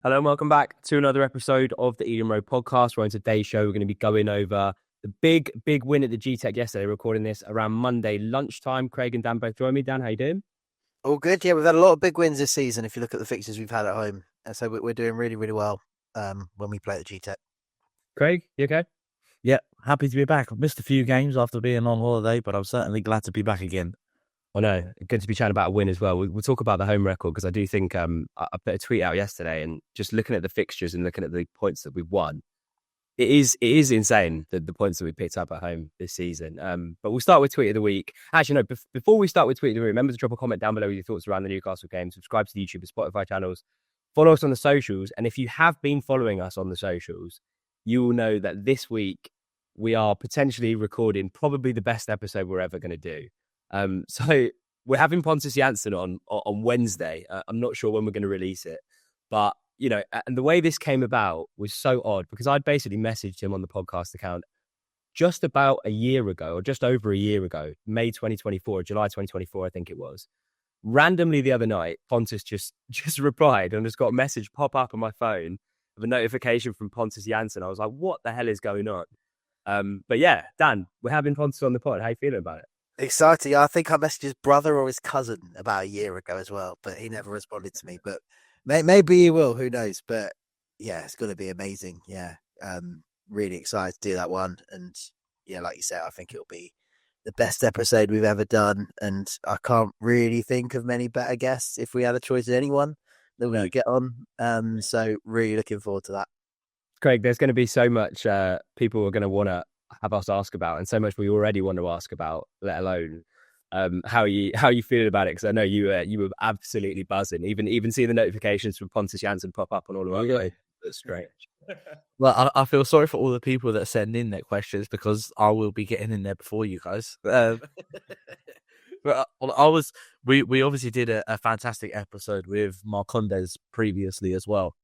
Hello and welcome back to another episode of the Eden Road podcast. Where on today's show, we're going to be going over the big win at the Gtech yesterday. Recording this around Monday lunchtime. Craig and Dan both join me. Dan, how you doing? All good. Yeah, we've had a lot of big wins this season if you look at the fixtures we've had at home. And so we're doing really, really well when we play at Gtech. Craig, you okay? Yeah, happy to be back. I've missed a few games after being on holiday, but I'm certainly glad to be back again. I know. Good to be chatting about a win as well. We'll talk about the home record because I do think I put a tweet out yesterday and just looking at the fixtures and looking at the points that we've won, it is insane the points that we picked up at home this season. But we'll start with tweet of the week. Actually, no, before we start with tweet of the week, remember to drop a comment down below with your thoughts around the Newcastle game. Subscribe to the YouTube and Spotify channels. Follow us on the socials. And if you have been following us on the socials, you will know that this week we are potentially recording probably the best episode we're ever going to do. So we're having Pontus Jansson on Wednesday. I'm not sure when we're going to release it, but you know, and the way this came about was so odd because I'd basically messaged him on the podcast account just about a year ago, or just over a year ago, May 2024, July 2024, I think it was. Randomly the other night, Pontus just replied and just got a message pop up on my phone of a notification from Pontus Jansson. I was like, what the hell is going on? But yeah, Dan, we're having Pontus on the pod. How you feeling about it? Exciting. I think I messaged his brother or his cousin about a year ago as well, but he never responded to me. But maybe he will. Who knows? But yeah, it's going to be amazing. Yeah. Really excited to do that one. And yeah, like you said, I think it'll be the best episode we've ever done. And I can't really think of many better guests if we had a choice of anyone that we're going to get on. So really looking forward to that. Craig, there's going to be so much people are going to want to have us ask about, and so much we already want to ask about, let alone how you feeling about it. Because I know you were absolutely buzzing, even seeing the notifications from Pontus Jansson pop up on all of our guys. That's strange. Well, I feel sorry for all the people that send in their questions because I will be getting in there before you guys. But we obviously did a fantastic episode with Marcondes previously as well.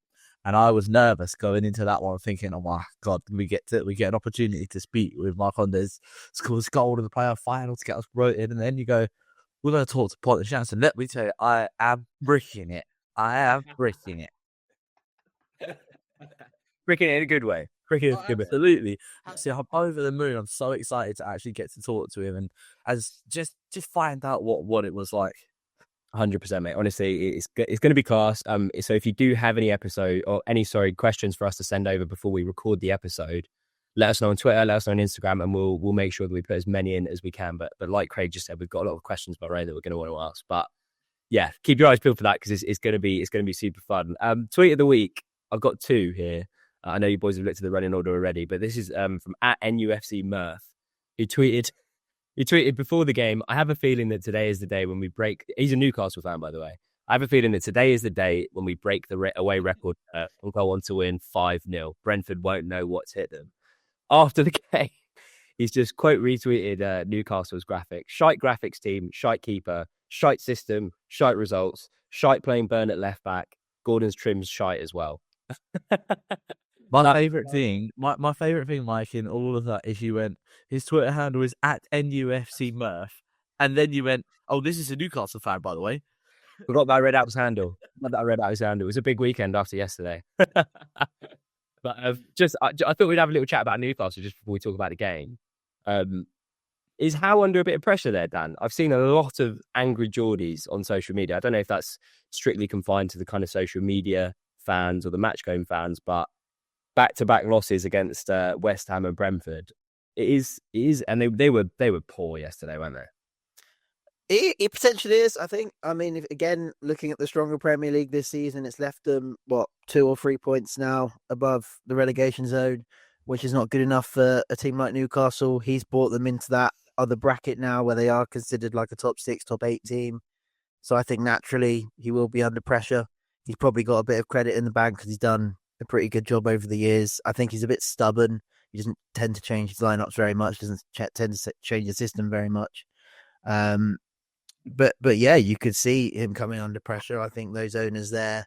And I was nervous going into that one, thinking, "Oh my God, we get an opportunity to speak with Marcondes, scores goal in the playoff final to get us promoted." And then you go, "We're going to talk to Pontus Jansson." Let me tell you, I am bricking it. Bricking it in a good way. Absolutely. Actually, I'm over the moon. I'm so excited to actually get to talk to him and as just find out what it was like. 100%, mate. Honestly, it's going to be class. So if you do have any questions for us to send over before we record the episode, let us know on Twitter, let us know on Instagram, and we'll make sure that we put as many in as we can. But like Craig just said, we've got a lot of questions about Ray that we're going to want to ask. But yeah, keep your eyes peeled for that because it's going to be super fun. Tweet of the week, I've got two here. I know you boys have looked at the running order already, but this is from @NUFC Murph, who tweeted. He tweeted before the game, I have a feeling that today is the day when we break. He's a Newcastle fan, by the way. I have a feeling that today is the day when we break the away record and go on to win 5-0. Brentford won't know what's hit them. After the game, he's just quote retweeted Newcastle's graphic. Shite graphics team, shite keeper, shite system, shite results, shite playing Burn at left back. Gordon's trim's shite as well. My favorite thing, Mike, in all of that is you went, his Twitter handle is @NUFC Murph, and then you went, "Oh, this is a Newcastle fan, by the way." Forgot that I read out his handle. It was a big weekend after yesterday. But I thought we'd have a little chat about Newcastle just before we talk about the game. Is Howe under a bit of pressure there, Dan? I've seen a lot of angry Geordies on social media. I don't know if that's strictly confined to the kind of social media fans or the match-going fans, but back-to-back losses against West Ham and Brentford. It is, and they were poor yesterday, weren't they? It potentially is, I think. I mean, again, looking at the stronger Premier League this season, it's left them, 2 or 3 points now above the relegation zone, which is not good enough for a team like Newcastle. He's brought them into that other bracket now where they are considered like a top 6, top 8 team. So I think naturally he will be under pressure. He's probably got a bit of credit in the bank because he's done a pretty good job over the years. I think he's a bit stubborn. He doesn't tend to change his lineups very much, doesn't tend to change the system very much. But yeah, you could see him coming under pressure. I think those owners there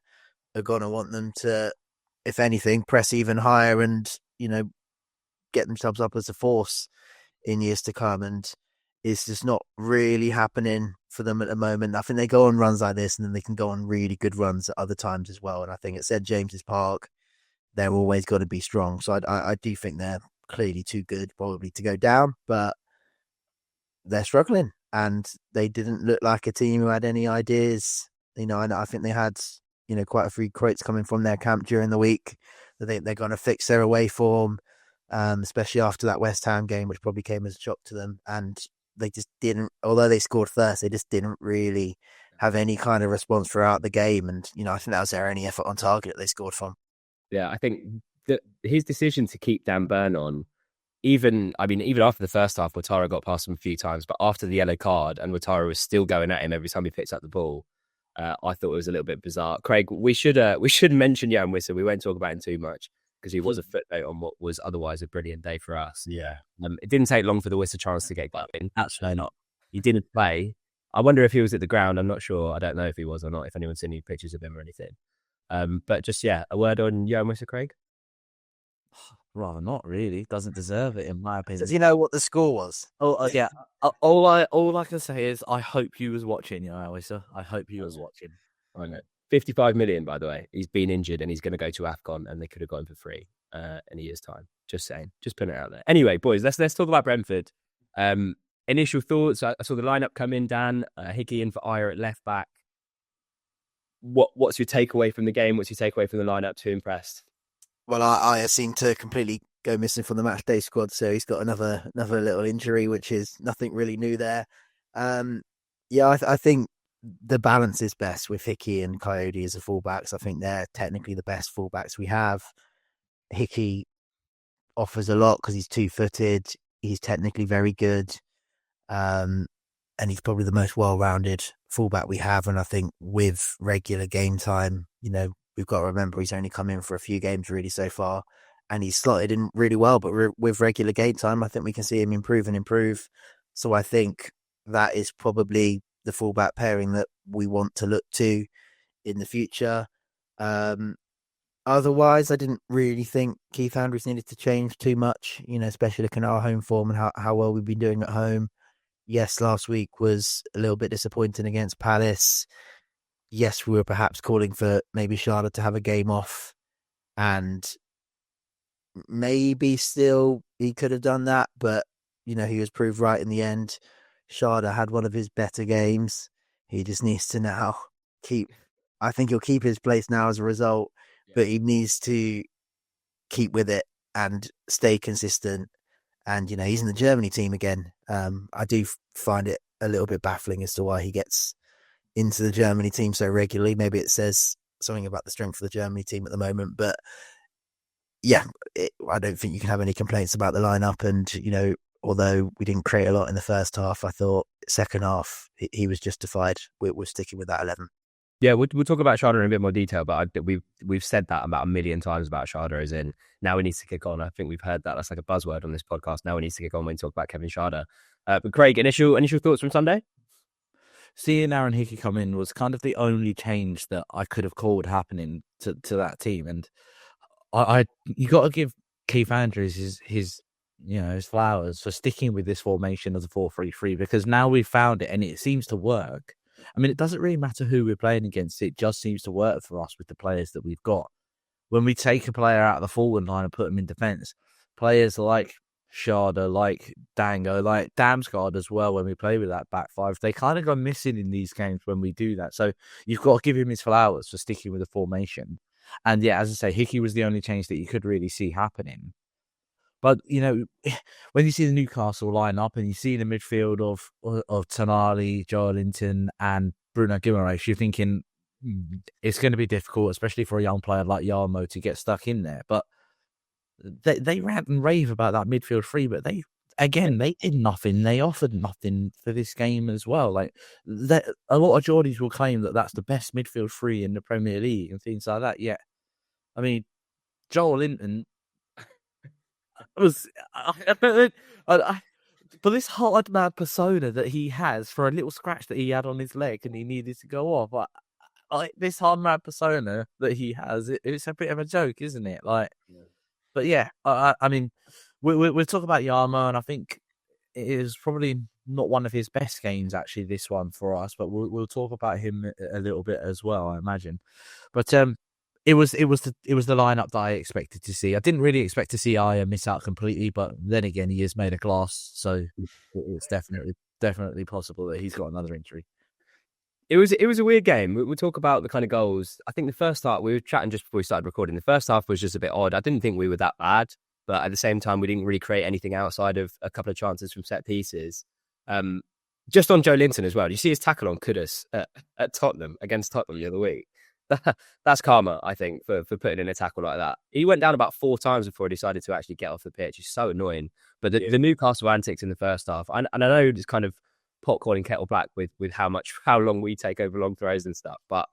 are going to want them to, if anything, press even higher and, get themselves up as a force in years to come. And is just not really happening for them at the moment. I think they go on runs like this and then they can go on really good runs at other times as well. And I think at St James's Park, they're always got to be strong. So I do think they're clearly too good probably to go down, but they're struggling and they didn't look like a team who had any ideas. And I think they had, quite a few quotes coming from their camp during the week that they're going to fix their away form, especially after that West Ham game, which probably came as a shock to them. And they just didn't, although they scored first, they just didn't really have any kind of response throughout the game. And, I think that was their only effort on target that they scored from. Yeah, I think that his decision to keep Dan Burn on, even after the first half, Ouattara got past him a few times, but after the yellow card and Ouattara was still going at him every time he picked up the ball, I thought it was a little bit bizarre. Craig, we should mention Jan Wissa. We won't talk about him too much because he was a footnote on what was otherwise a brilliant day for us. Yeah. It didn't take long for the Wissa chance to get going. Actually not. He didn't play. I wonder if he was at the ground. I'm not sure. I don't know if he was or not, if anyone's seen any pictures of him or anything. But just, a word on Jan Wissa, Craig? Rather not, really. Doesn't deserve it, in my opinion. Does he know what the score was? Oh, yeah. All I can say is I hope you was watching, Wissa. I hope you was watching. I know. 55 million, by the way. He's been injured and he's going to go to AFCON and they could have gone for free in a year's time. Just saying. Just putting it out there. Anyway, boys, let's talk about Brentford. Initial thoughts. I saw the lineup come in, Dan. Hickey in for Ayer at left back. What's your takeaway from the game? What's your takeaway from the lineup? Too impressed? Well, I seem to completely go missing from the match day squad, so he's got another little injury, which is nothing really new there. I think the balance is best with Hickey and Kayode as the fullbacks. I think they're technically the best fullbacks we have. Hickey offers a lot because he's 2-footed. He's technically very good, and he's probably the most well-rounded fullback we have. And I think with regular game time, we've got to remember he's only come in for a few games really so far, and he's slotted in really well. But with regular game time, I think we can see him improve and improve. So I think that is probably the fullback pairing that we want to look to in the future. Otherwise, I didn't really think Keith Andrews needed to change too much, especially looking at our home form and how well we've been doing at home. Yes, last week was a little bit disappointing against Palace. Yes, we were perhaps calling for maybe Schade to have a game off, and maybe still he could have done that, but he was proved right in the end. Schade had one of his better games. He just needs to now I think he'll keep his place now as a result, but he needs to keep with it and stay consistent. And, he's in the Germany team again. I do find it a little bit baffling as to why he gets into the Germany team so regularly. Maybe it says something about the strength of the Germany team at the moment, but I don't think you can have any complaints about the lineup. And, although we didn't create a lot in the first half, I thought second half he was justified. We're sticking with that 11. Yeah, we'll talk about Schade in a bit more detail, but we've said that about a million times about Schade, as in now he needs to kick on. I think we've heard that. That's like a buzzword on this podcast. Now he needs to kick on when we talk about Kevin Schade. But Craig, initial thoughts from Sunday? Seeing Aaron Hickey come in was kind of the only change that I could have called happening to that team. And you got to give Keith Andrews his flowers for sticking with this formation of the 4-3-3, because now we've found it and it seems to work. I mean, it doesn't really matter who we're playing against. It just seems to work for us with the players that we've got. When we take a player out of the forward line and put him in defence, players like Schade, like Dango, like Damsgaard as well, when we play with that back five, they kind of go missing in these games when we do that. So you've got to give him his flowers for sticking with the formation. And yeah, as I say, Hickey was the only change that you could really see happening. But, when you see the Newcastle lineup and you see the midfield of Tonali, Joelinton and Bruno Guimaraes, you're thinking it's going to be difficult, especially for a young player like Yarmo to get stuck in there. But they rant and rave about that midfield three, but they did nothing. They offered nothing for this game as well. Like a lot of Geordies will claim that that's the best midfield three in the Premier League and things like that. Yeah, I mean, Joelinton was for this hard man persona that he has, for a little scratch that he had on his leg and he needed to go off. Like this hard man persona that he has, it's a bit of a joke, isn't it? Like, yeah. But yeah, I mean, we'll talk about Yarmo, and I think it is probably not one of his best games actually. This one for us, but we'll talk about him a little bit as well, I imagine. But it was the lineup that I expected to see. I didn't really expect to see Aya miss out completely, but then again, he is made of glass, so it's definitely possible that he's got another injury. It was a weird game. We'll talk about the kind of goals. I think the first half, we were chatting just before we started recording. The first half was just a bit odd. I didn't think we were that bad, but at the same time, we didn't really create anything outside of a couple of chances from set pieces. Just on Joe Linton as well. Do you see his tackle on Kudus at Tottenham, against Tottenham the other week? That's karma, I think, for putting in a tackle like that. He went down about 4 times before he decided to actually get off the pitch. It's so annoying. But the Newcastle antics in the first half, and I know it's kind of pot calling kettle black with how long we take over long throws and stuff, but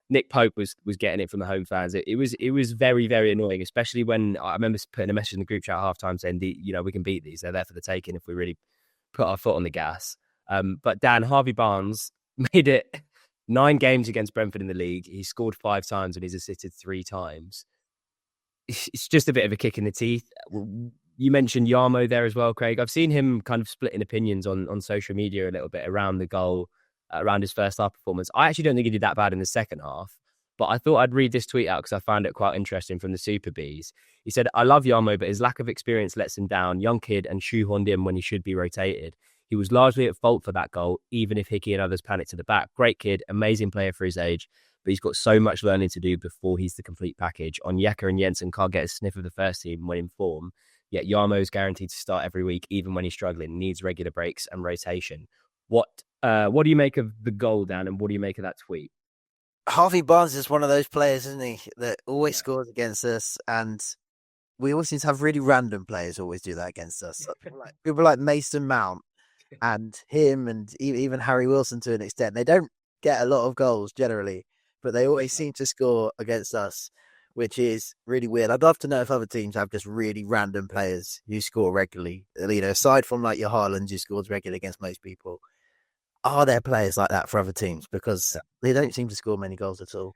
Nick Pope was getting it from the home fans. It was very, very annoying, especially when I remember putting a message in the group chat at halftime saying, we can beat these. They're there for the taking if we really put our foot on the gas. But Dan, Harvey Barnes made it 9 games against Brentford in the league. He scored 5 times and he's assisted 3 times. It's just a bit of a kick in the teeth. You mentioned Yarmo there as well, Craig. I've seen him kind of splitting opinions on social media a little bit around the goal, around his first half performance. I actually don't think he did that bad in the second half, but I thought I'd read this tweet out because I found it quite interesting from the Super Bees. He said, "I love Yarmo, but his lack of experience lets him down. Young kid and shoehorned in when he should be rotated. He was largely at fault for that goal, even if Hickey and others panicked to the back. Great kid, amazing player for his age, but he's got so much learning to do before he's the complete package. Onyeka and Jensen can't get a sniff of the first team when in form. Yet Yarmo is guaranteed to start every week, even when he's struggling, needs regular breaks and rotation." What do you make of the goal, Dan, and what do you make of that tweet? Harvey Barnes is one of those players, isn't he, that always scores against us, and we always seem to have really random players always do that against us. People like Mason Mount and him, and even Harry Wilson to an extent. They don't get a lot of goals generally, but they always seem to score against us, which is really weird. I'd love to know if other teams have just really random players who score regularly. Aside from like your Haalands who scores regularly against most people, are there players like that for other teams? Because they don't seem to score many goals at all.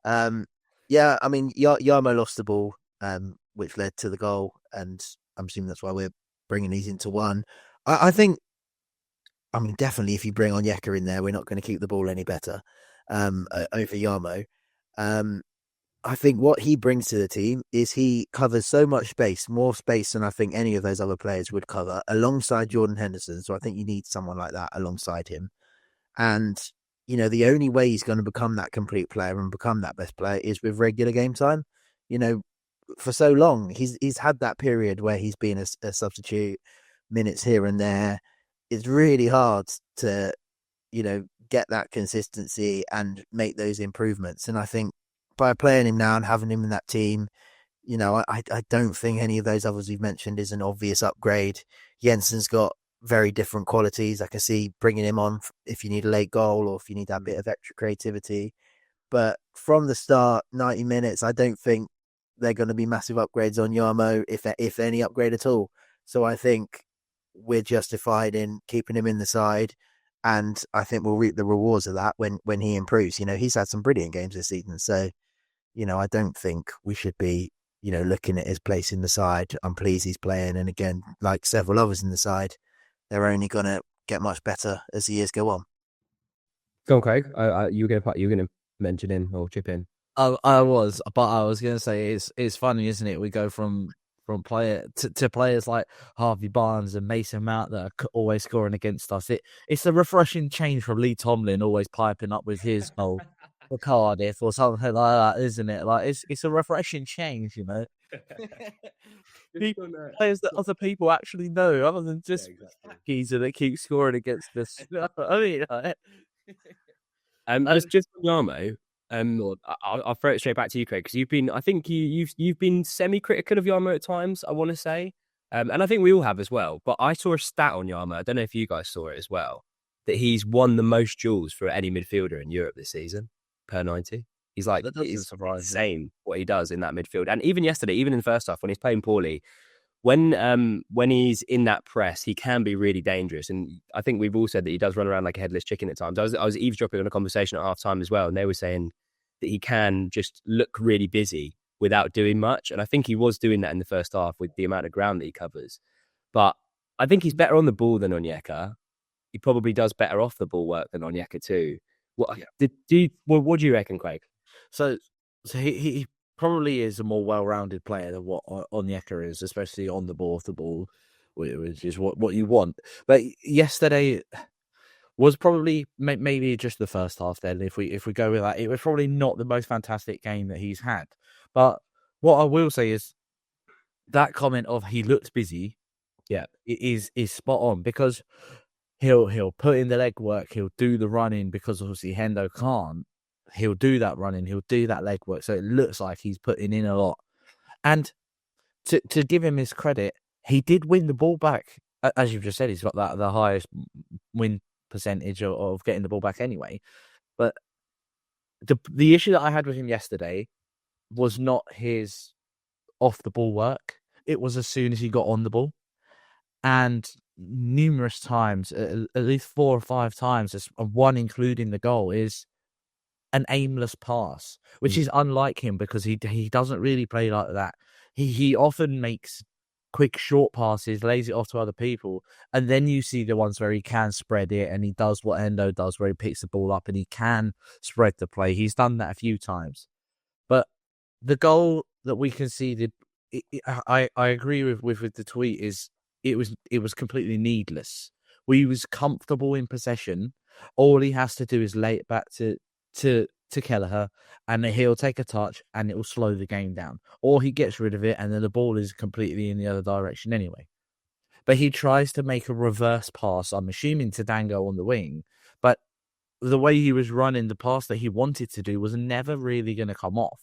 I mean, Yarmo lost the ball, which led to the goal, and I'm assuming that's why we're bringing these into one. I think, definitely if you bring Onyeka in there, we're not going to keep the ball any better over Yarmo. I think what he brings to the team is he covers so much space, more space than I think any of those other players would cover, alongside Jordan Henderson. So I think you need someone like that alongside him. And, the only way he's going to become that complete player and become that best player is with regular game time. For so long, he's had that period where he's been a substitute, minutes here and there. It's really hard to, get that consistency and make those improvements. And I think by playing him now and having him in that team, I don't think any of those others we've mentioned is an obvious upgrade. Jensen's got very different qualities. I can see bringing him on if you need a late goal or if you need that bit of extra creativity. But from the start, 90 minutes, I don't think they're going to be massive upgrades on Yarmo, if any upgrade at all. So I think we're justified in keeping him in the side. And I think we'll reap the rewards of that when he improves. He's had some brilliant games this season. So, I don't think we should be, looking at his place in the side. I'm pleased he's playing. And again, like several others in the side, they're only going to get much better as the years go on. Go on, Craig. You were going to mention in or chip in. I was going to say it's funny, isn't it? We go from player to players like Harvey Barnes and Mason Mount that are always scoring against us. It's a refreshing change from Lee Tomlin always piping up with his goal for Cardiff or something like that, isn't it? Like it's a refreshing change, Players that other people actually know, other than just geezer that keeps scoring against us. Just Yarmo. I'll throw it straight back to you, Craig, because I think you've been semi-critical of Yarmo at times, I want to say, and I think we all have as well. But I saw a stat on Yarmo. I don't know if you guys saw it as well, that he's won the most duels for any midfielder in Europe this season per 90. He's like, it's insane what he does in that midfield. And even yesterday, even in the first half, when he's playing poorly, when he's in that press, he can be really dangerous. And I think we've all said that he does run around like a headless chicken at times. I was eavesdropping on a conversation at half time as well, and they were saying that he can just look really busy without doing much. And I think he was doing that in the first half with the amount of ground that he covers. But I think he's better on the ball than Onyeka. he probably does better off the ball work than Onyeka too. What Yeah. what do you reckon, Craig? So he probably is a more well-rounded player than what Onyeka is, especially on the ball, off the ball, which is what you want. But yesterday was probably maybe just the first half. Then, if we go with that, it was probably not the most fantastic game that he's had. But what I will say is that comment of he looked busy, Yeah, is spot on, because he'll put in the leg work, he'll do the running, because obviously Hendo can't. He'll do that running, he'll do that leg work, so it looks like he's putting in a lot. And to give him his credit, he did win the ball back. As you've just said, he's got the highest win percentage of getting the ball back anyway. But the issue that I had with him yesterday was not his off the ball work. It was as soon as he got on the ball. And numerous times, at least 4 or 5 times, one including the goal, is an aimless pass, which is unlike him, because he doesn't really play like that. He often makes quick short passes, lays it off to other people, and then you see the ones where he can spread it, and he does what Endo does, where he picks the ball up and he can spread the play. He's done that a few times. But the goal that we conceded, I agree with the tweet, is it was completely needless. We was comfortable in possession. All he has to do is lay it back to Kelleher, and he'll take a touch and it will slow the game down. Or he gets rid of it and then the ball is completely in the other direction anyway. But he tries to make a reverse pass, I'm assuming to Dango on the wing, but the way he was running, the pass that he wanted to do was never really going to come off.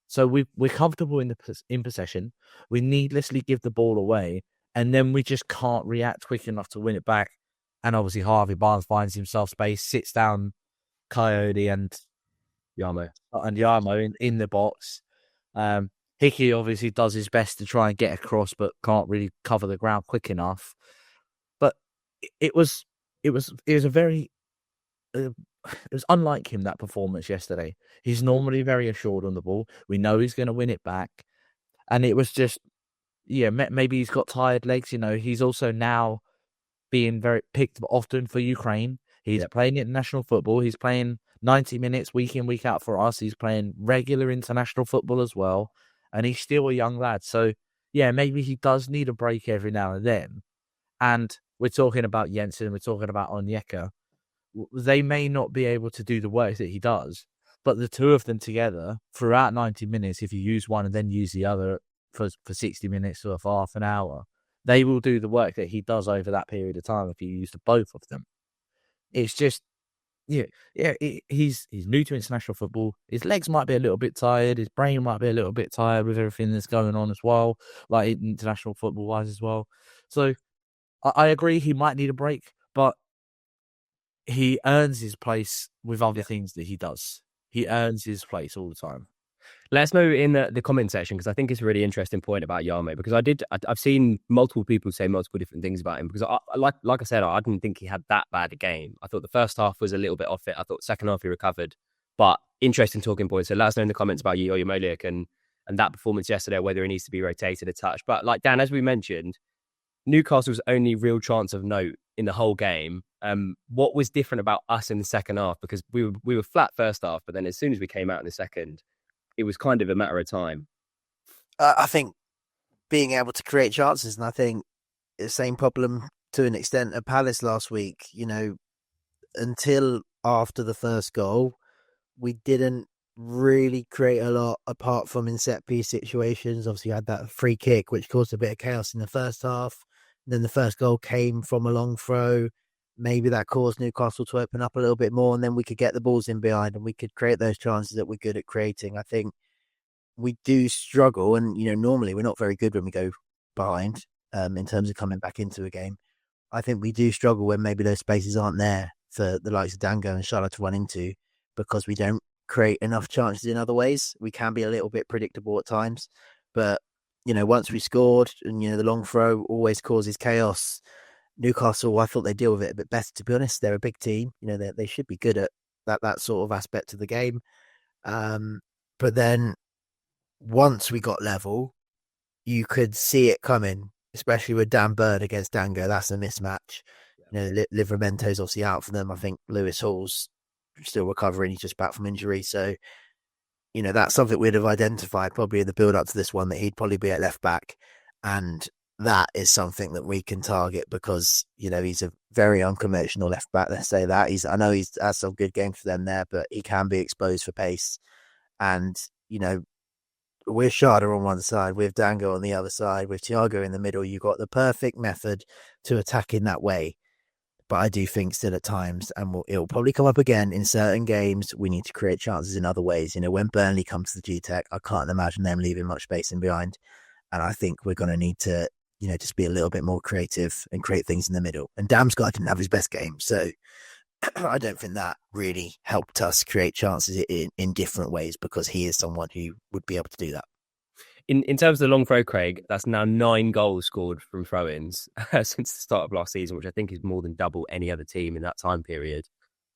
So we're comfortable in possession. We needlessly give the ball away, and then we just can't react quick enough to win it back. And obviously Harvey Barnes finds himself space, sits down Kayode and Yarmo in the box. Hickey obviously does his best to try and get across, but can't really cover the ground quick enough. But it was a very it was unlike him, that performance yesterday. He's normally very assured on the ball. We know he's going to win it back, and it was just, maybe he's got tired legs. He's also now being very picked often for Ukraine. He's playing international football. He's playing 90 minutes week in, week out for us. He's playing regular international football as well, and he's still a young lad. So, maybe he does need a break every now and then. And we're talking about Jensen, we're talking about Onyeka. They may not be able to do the work that he does, but the two of them together throughout 90 minutes, if you use one and then use the other for 60 minutes or for half an hour, they will do the work that he does over that period of time if you use the both of them. It's just, he's new to international football. His legs might be a little bit tired. His brain might be a little bit tired with everything that's going on as well, like international football-wise as well. So I agree he might need a break, but he earns his place with other things that he does. He earns his place all the time. Let us know in the comment section, because I think it's a really interesting point about Yarmo, because I've seen multiple people say multiple different things about him, because like I said, I didn't think he had that bad a game. I thought the first half was a little bit off it. I thought second half he recovered, but interesting talking points. So let us know in the comments about Yegor Yarmolyuk and that performance yesterday, whether he needs to be rotated a touch. But like Dan, as we mentioned, Newcastle's only real chance of note in the whole game. What was different about us in the second half? Because we were flat first half, but then as soon as we came out in the second, it was kind of a matter of time. I think being able to create chances, and I think the same problem to an extent at Palace last week. Until after the first goal, we didn't really create a lot apart from in set piece situations. Obviously, you had that free kick, which caused a bit of chaos in the first half. Then the first goal came from a long throw. Maybe that caused Newcastle to open up a little bit more, and then we could get the balls in behind and we could create those chances that we're good at creating. I think we do struggle, and normally we're not very good when we go behind in terms of coming back into a game. I think we do struggle when maybe those spaces aren't there for the likes of Dango and Charlotte to run into, because we don't create enough chances in other ways. We can be a little bit predictable at times, but once we scored, and the long throw always causes chaos. Newcastle, I thought they deal with it a bit better, to be honest. They're a big team. They should be good at that sort of aspect of the game. But then once we got level, you could see it coming, especially with Dan Bird against Dango. That's a mismatch. Livramento's obviously out for them. I think Lewis Hall's still recovering. He's just back from injury. So, that's something we'd have identified probably in the build up to this one, that he'd probably be at left back. And that is something that we can target because, he's a very unconventional left back. Let's say that. I know he's had some good games for them there, but he can be exposed for pace. And, with Schade on one side, with Dango on the other side, with Thiago in the middle, you've got the perfect method to attack in that way. But I do think still at times, and it'll probably come up again in certain games, we need to create chances in other ways. When Burnley comes to the Gtech, I can't imagine them leaving much space in behind. And I think we're going to need to, just be a little bit more creative and create things in the middle. And Damsgaard didn't have his best game. So I don't think that really helped us create chances in different ways, because he is someone who would be able to do that. In terms of the long throw, Craig, that's now 9 goals scored from throw-ins since the start of last season, which I think is more than double any other team in that time period.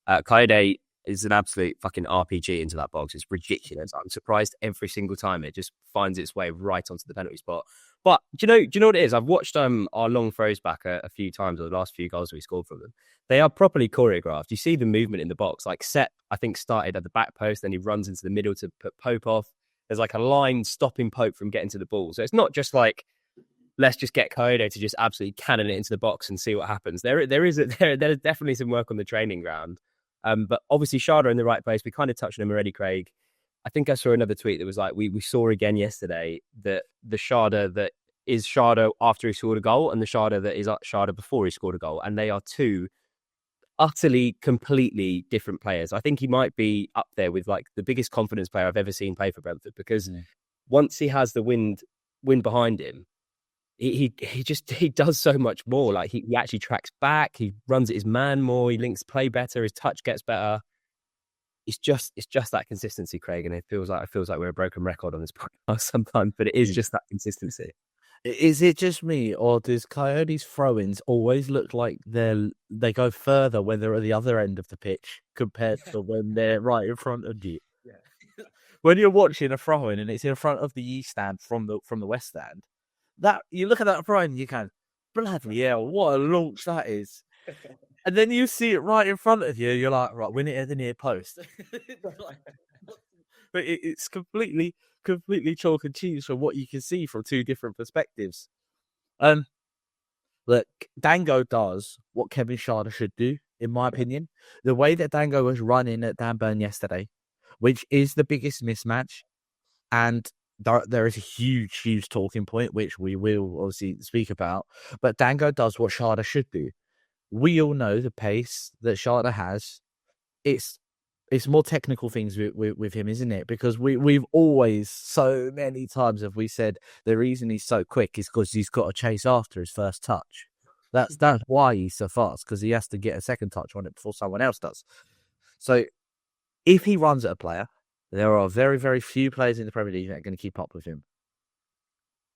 Kayode is an absolute fucking RPG into that box. It's ridiculous. I'm surprised every single time it just finds its way right onto the penalty spot. But do you know what it is? I've watched our long throws back a few times, or the last few goals we scored from them. They are properly choreographed. You see the movement in the box. Like Sepp, I think, started at the back post, then he runs into the middle to put Pope off. There's like a line stopping Pope from getting to the ball. So it's not just like, let's just get Kayode to just absolutely cannon it into the box and see what happens. There's definitely some work on the training ground. But obviously Schade in the right place. We kind of touched on him already, Craig. I think I saw another tweet that was like, we saw again yesterday that the Schade that is Schade after he scored a goal and the Schade that is Schade before he scored a goal. And they are two utterly, completely different players. I think he might be up there with like the biggest confidence player I've ever seen play for Brentford, because once he has the wind behind him, he does so much more. Like he actually tracks back, he runs at his man more, he links play better, his touch gets better. It's just that consistency, Craig, and it feels like we're a broken record on this podcast sometimes, but it is just that consistency. Is it just me, or does Coyote's throw-ins always look like they go further when they're at the other end of the pitch compared to when they're right in front of you? Yeah. When you're watching a throw-in and it's in front of the east stand from the west stand, that you look at that throw-in, you can, bloody hell, what a launch that is! And then you see it right in front of you, you're like, right, win it at the near post. But it's completely chalk and cheese from what you can see from two different perspectives. Look, Dango does what Kevin Schade should do, in my opinion. The way that Dango was running at Dan Burn yesterday, which is the biggest mismatch, and there is a huge talking point, which we will obviously speak about, but Dango does what Schade should do. We all know the pace that Schade has. It's more technical things with him, isn't it? Because we've always, so many times have we said the reason he's so quick is because he's got to chase after his first touch. That's why he's so fast, because he has to get a second touch on it before someone else does. So if he runs at a player, there are very, very few players in the Premier League that are going to keep up with him.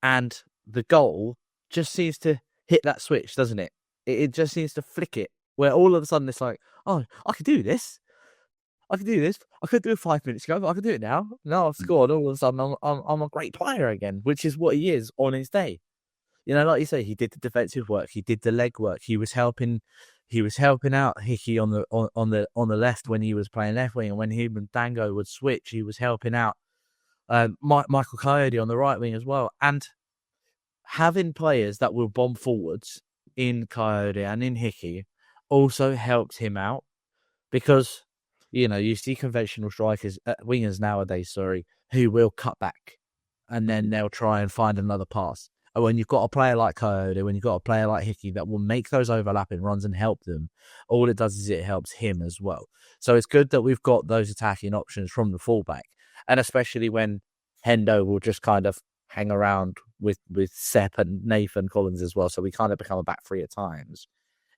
And the goal just seems to hit that switch, doesn't it? It just seems to flick it, where all of a sudden it's like, oh, I could do this. I could do it 5 minutes ago, but I can do it now. Now I've scored. All of a sudden, I'm a great player again, which is what he is on his day. Like you say, he did the defensive work, he did the leg work, he was helping out Hickey on the left when he was playing left wing, and when him and Dango would switch, he was helping out Michael Kayode on the right wing as well. And having players that will bomb forwards in Kayode and in Hickey also helped him out, because you see conventional strikers, wingers nowadays, who will cut back and then they'll try and find another pass. And when you've got a player like Kayode, when you've got a player like Hickey that will make those overlapping runs and help them, all it does is it helps him as well. So it's good that we've got those attacking options from the fullback. And especially when Hendo will just kind of hang around with Sepp and Nathan Collins as well. So we kind of become a back three at times.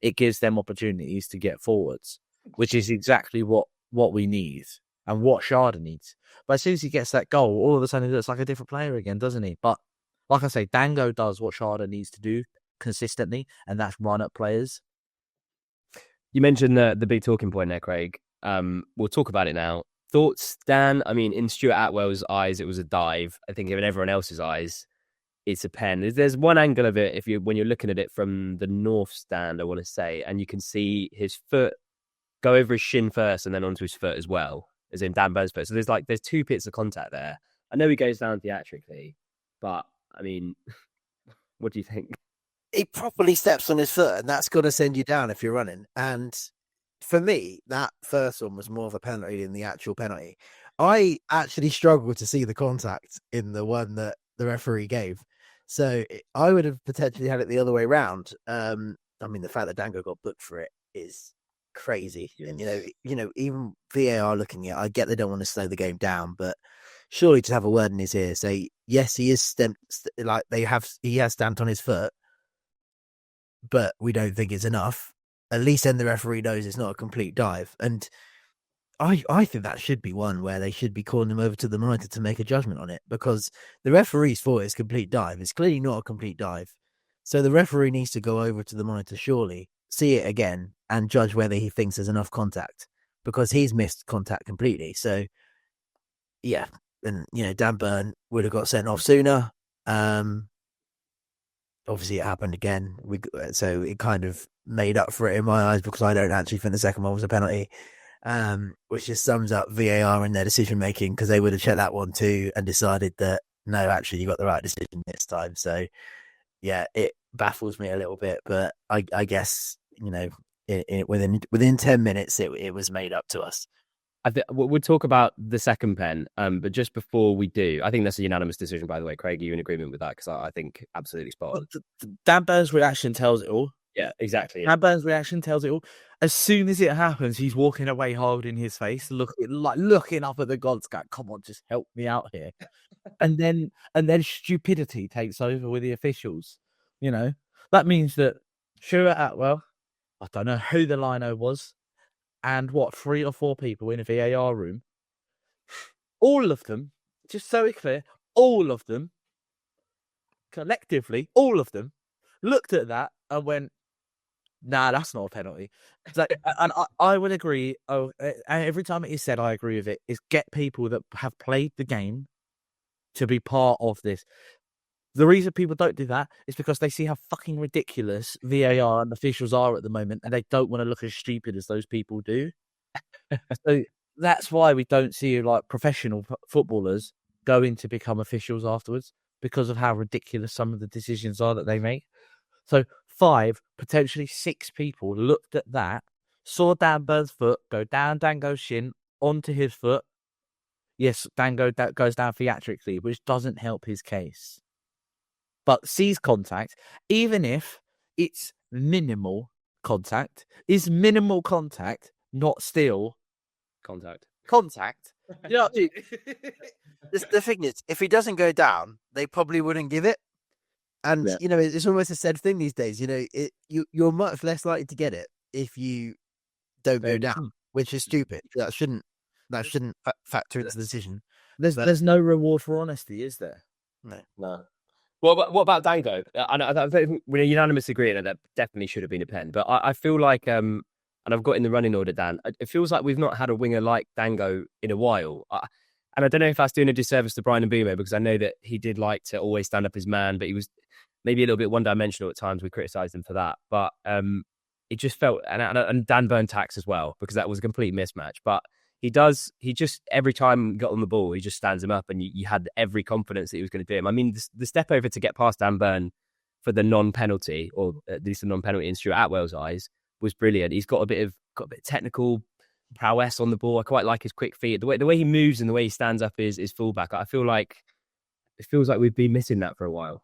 It gives them opportunities to get forwards, which is exactly what we need and what Schade needs. But as soon as he gets that goal, all of a sudden he looks like a different player again, doesn't he? But like I say, Dango does what Schade needs to do consistently, and that's run at players. You mentioned the big talking point there, Craig. We'll talk about it now. Thoughts, Dan? I mean, in Stuart Atwell's eyes, it was a dive. I think in everyone else's eyes, it's a pen. There's one angle of it when you're looking at it from the north stand, I want to say, and you can see his foot go over his shin first and then onto his foot as well, as in Dan Burns' foot. So there's 2 bits of contact there. I know he goes down theatrically, but I mean, what do you think? He properly steps on his foot, and that's going to send you down if you're running. And for me, that first one was more of a penalty than the actual penalty. I actually struggled to see the contact in the one that the referee gave. So I would have potentially had it the other way around. I mean, the fact that Dango got booked for it is crazy. And, even VAR looking at it, I get they don't want to slow the game down, but surely to have a word in his ear, say, yes, he is he has stamped on his foot, but we don't think it's enough. At least then the referee knows it's not a complete dive. And I think that should be one where they should be calling him over to the monitor to make a judgment on it, because the referee's thought it's complete dive. It's clearly not a complete dive. So the referee needs to go over to the monitor, surely, see it again, and judge whether he thinks there's enough contact, because he's missed contact completely. So, yeah. And, Dan Burn would have got sent off sooner. Obviously, it happened again. So it kind of made up for it in my eyes, because I don't actually think the second one was a penalty. Which just sums up VAR and their decision making, because they would have checked that one too and decided that no, actually you got the right decision this time. So yeah, it baffles me a little bit, but I guess within 10 minutes it was made up to us. We'll talk about the second pen, but just before we do, I think that's a unanimous decision, by the way. Craig, are you in agreement with that? Because I think absolutely spot on. Dan Burns' reaction tells it all. Yeah, exactly. Dan Burns' reaction tells it all. As soon as it happens, he's walking away, holding his face, looking up at the gods, going, "Come on, just help me out here." and then stupidity takes over with the officials. That means that Stuart Atwell, I don't know who the lino was, and 3 or 4 people in a VAR room, all of them, just so it's clear, all of them, collectively, all of them, looked at that and went, "Nah, that's not a penalty." And I would agree. Every time it is said, I agree with it, is get people that have played the game to be part of this. The reason people don't do that is because they see how fucking ridiculous VAR and officials are at the moment, and they don't want to look as stupid as those people do. So that's why we don't see professional footballers going to become officials afterwards, because of how ridiculous some of the decisions are that they make. So 5, potentially 6 people looked at that, saw Dan Burns' foot go down Dango's shin onto his foot. Yes, Dango goes down theatrically, which doesn't help his case. But sees contact, even if it's minimal contact, is minimal contact not still contact? You know what I mean? The thing is, if he doesn't go down, they probably wouldn't give it. And, it's almost a said thing these days. You're much less likely to get it if you don't go down, which is stupid. That shouldn't factor into the decision. There's no reward for honesty, is there? No. Well, what about Dango? I think we're unanimous agreeing that definitely should have been a pen. But I feel like, and I've got in the running order, Dan, it feels like we've not had a winger like Dango in a while. And I don't know if that's doing a disservice to Brian Mbumo, because I know that he did like to always stand up his man, but he was maybe a little bit one-dimensional at times. We criticised him for that. But it just felt, and Dan Burn tax as well, because that was a complete mismatch. But he just, every time he got on the ball, he just stands him up, and you had every confidence that he was going to do him. I mean, the step over to get past Dan Burn for the non-penalty, or at least the non-penalty in Stuart Atwell's eyes, was brilliant. He's got a bit of technical prowess on the ball. I quite like his quick feet. The way he moves and the way he stands up is fullback. I feel like it feels like we've been missing that for a while.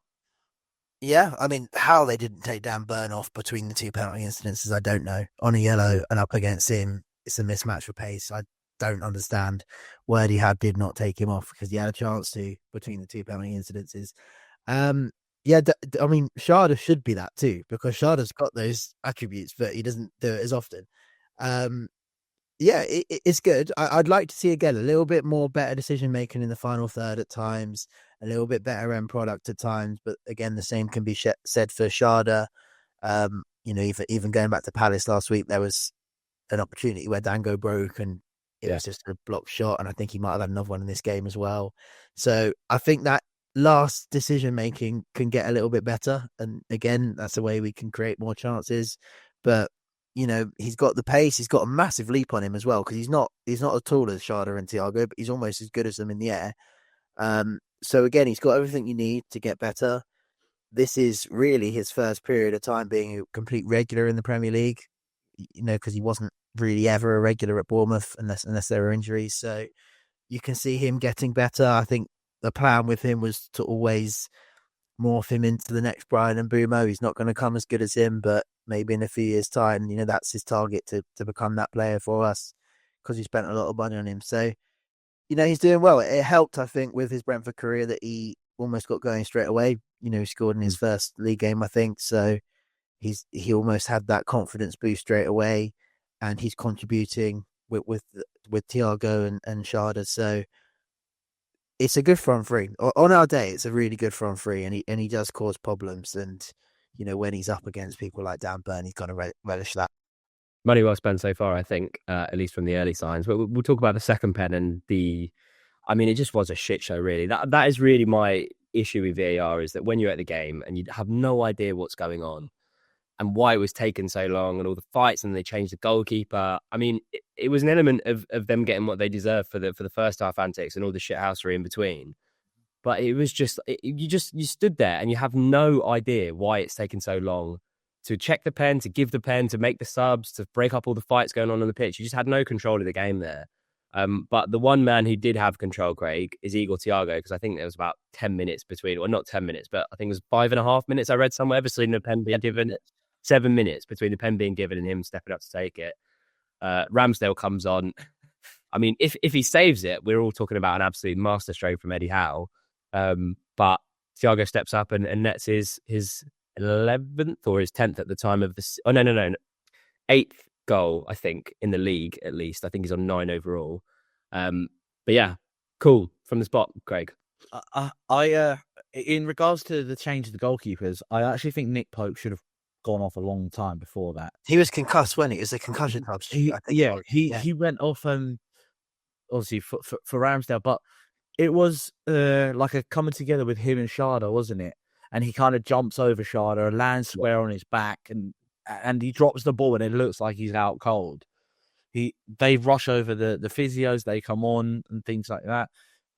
Yeah, I mean, how they didn't take Dan Burn off between the 2 penalty incidences, I don't know. On a yellow and up against him, it's a mismatch for pace. I don't understand why did not take him off, because he had a chance to between the 2 penalty incidences. I mean, Schade should be that too, because Shade's got those attributes, but he doesn't do it as often. It's good. I'd like to see, again, a little bit more better decision making in the final third at times, a little bit better end product at times. But again, the same can be said for Schade. Even going back to Palace last week, there was an opportunity where Dango broke, and it was just a blocked shot. And I think he might have had another one in this game as well. So I think that last decision making can get a little bit better. And again, that's the way we can create more chances. But he's got the pace. He's got a massive leap on him as well, because he's not as tall as Schade and Thiago, but he's almost as good as them in the air. So again, he's got everything you need to get better. This is really his first period of time being a complete regular in the Premier League, because he wasn't really ever a regular at Bournemouth unless there were injuries. So you can see him getting better. I think the plan with him was to always morph him into the next Brian and Mbumo. He's not going to come as good as him, but maybe in a few years' time, that's his target to become that player for us, because he spent a lot of money on him. So, he's doing well. It helped, I think, with his Brentford career that he almost got going straight away. He scored in his first league game, I think. So he almost had that confidence boost straight away, and he's contributing with Thiago and Schade. So it's a good front three. On our day, it's a really good front three, and he does cause problems. And when he's up against people like Dan Burn, he's got to relish that. Money well spent so far, I think, at least from the early signs. But we'll talk about the second pen and it just was a shit show, really. That is really my issue with VAR, is that when you're at the game and you have no idea what's going on and why it was taking so long and all the fights, and they changed the goalkeeper. I mean, it was an element of them getting what they deserved for the first half antics and all the shithousery in between. But it was just, you stood there and you have no idea why it's taken so long to check the pen, to give the pen, to make the subs, to break up all the fights going on the pitch. You just had no control of the game there. But the one man who did have control, Craig, is Igor Thiago, because I think there was about 10 minutes between, well, not 10 minutes, but I think it was 5.5 minutes I read somewhere between the pen being given. 7 minutes between the pen being given and him stepping up to take it. Ramsdale comes on. I mean, if he saves it, we're all talking about an absolute masterstroke from Eddie Howe. But Thiago steps up and nets his 11th or his 10th at the time of this. Oh, no. 8th goal, I think, in the league, at least. I think he's on 9 overall. But yeah, cool from the spot, Craig. I in regards to the change of the goalkeepers, I actually think Nick Pope should have gone off a long time before that. He was concussed, wasn't he? It was a concussion hub. He went off obviously for Ramsdale, but it was like a coming together with him and Schade, wasn't it? And he kind of jumps over Schade, lands square on his back, and he drops the ball, and it looks like he's out cold. They rush over the physios, they come on and things like that.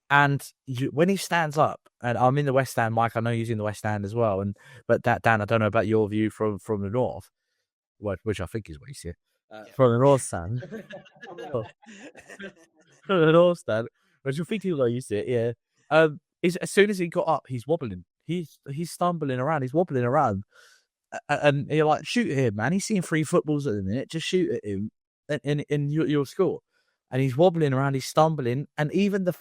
And when he stands up, and I'm in the West Stand, Mike, I know he's in the West Stand as well. But Dan, I don't know about your view from the north, which I think is what he's here. From the North Stand. From the North Stand, which I think he's not used to it, yeah. As soon as he got up, he's wobbling. He's stumbling around. He's wobbling around. And you're like, shoot at him, man. He's seeing 3 footballs at the minute. Just shoot at him and you'll score. And he's wobbling around, he's stumbling. And even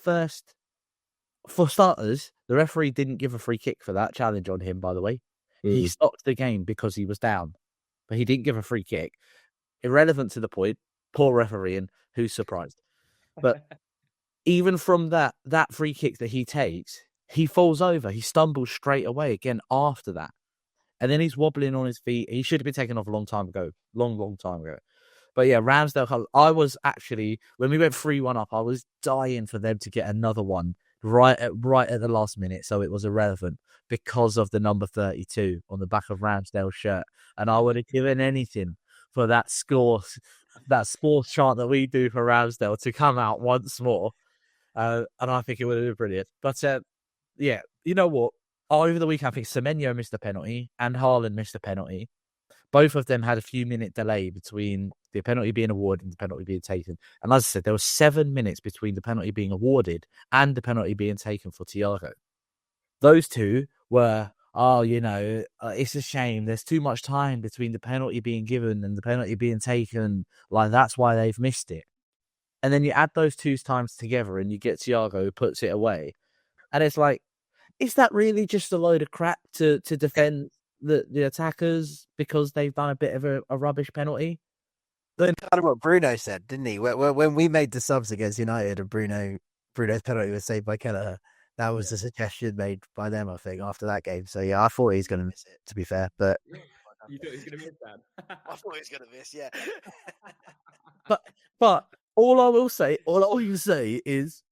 for starters, the referee didn't give a free kick for that challenge on him, by the way. He stopped the game because he was down. But he didn't give a free kick. Irrelevant to the point. Poor refereeing. Who's surprised? But even from that free kick that he takes, he falls over. He stumbles straight away again after that. And then he's wobbling on his feet. He should have been taken off a long time ago. Long time ago. But yeah, Ramsdale, I was actually, when we went 3-1 up, I was dying for them to get another one right at the last minute. So it was irrelevant because of the number 32 on the back of Ramsdale's shirt. And I would have given anything for that sports chant that we do for Ramsdale to come out once more. And I think it would have been brilliant. But yeah, you know what? Over the weekend, I think Semenyo missed a penalty and Haaland missed a penalty. Both of them had a few minute delay between the penalty being awarded and the penalty being taken. And as I said, there was 7 minutes between the penalty being awarded and the penalty being taken for Thiago. Those two were, it's a shame. There's too much time between the penalty being given and the penalty being taken. Like, that's why they've missed it. And then you add those 2 times together and you get Thiago who puts it away. And it's like, is that really just a load of crap to defend the attackers because they've done a bit of a rubbish penalty? That's kind of what Bruno said, didn't he? When we made the subs against United and Bruno's penalty was saved by Kelleher, that was a suggestion made by them, I think, after that game. So yeah, I thought he was going to miss it, to be fair. But you thought he was going to miss that? I thought he was going to miss, yeah. But all I will say is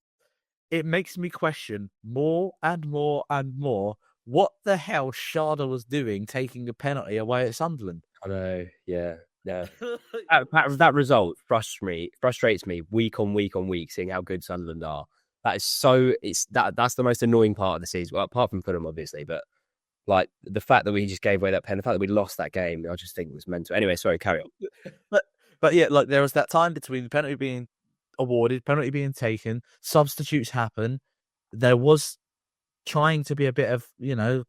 it makes me question more and more and more what the hell Schade was doing taking a penalty away at Sunderland. I know, yeah. That result frustrates me week on week, seeing how good Sunderland are. That's the most annoying part of the season. Well, apart from Fulham, obviously, but like the fact that we just gave away that pen, the fact that we lost that game, I just think it was mental. Anyway, sorry, carry on. But yeah, like there was that time between the penalty being awarded, penalty being taken, substitutes happen. There was trying to be a bit of,